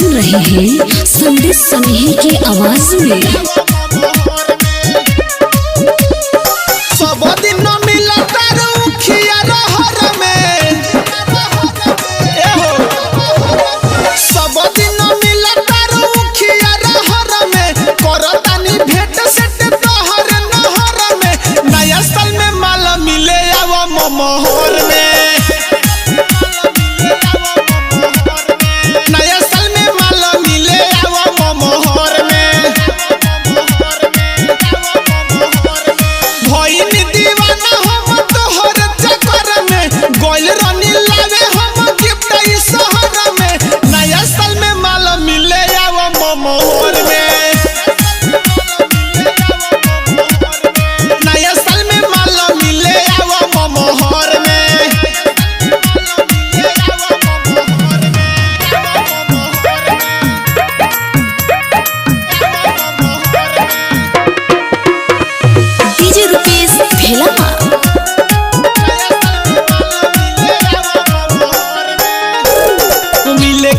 सुन रहे हैं संदेश सनेही की आवाज में। सब दिन मिला तारू खिया रहर में, सब दिन मिला तारू खिया रहर में, करतानी भेंट सेट तोहर नहर में, नया साल में माल मिले आवा मोहर में।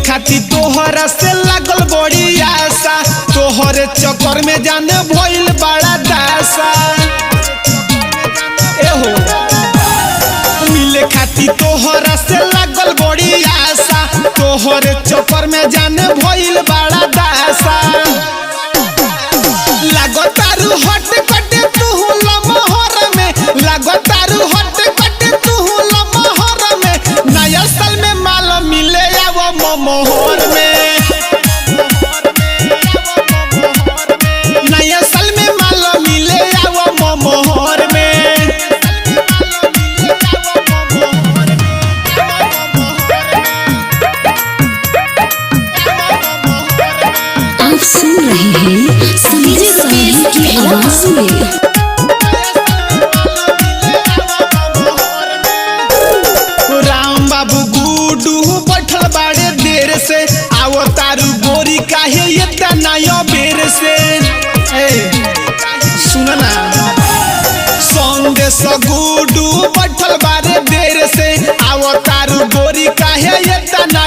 खाती तोहरा से लागल बड़ी आशा, तोहरे चक्कर में जाने भइल बड़ा दासा। एहो मिले खाती तोहरा से लागल बड़ी आशा, तोहरे चक्कर में जाने भइल बड़ा दासा। लागतारू हट कटे तू लमहर में, लागतारू हट कटे तू लमहर में, नया साल में माल मिले आवा मोहर में, नया साल में माल मिले आवा मोहर में। आप सुन रहे हैं संदेश सनेही की आवाज में। से आवो तारू गोरी काहे इतना बेर से, सुन ना संदेश गुडू बैठल बारे देर से, आवो तारू गोरी काहे इतना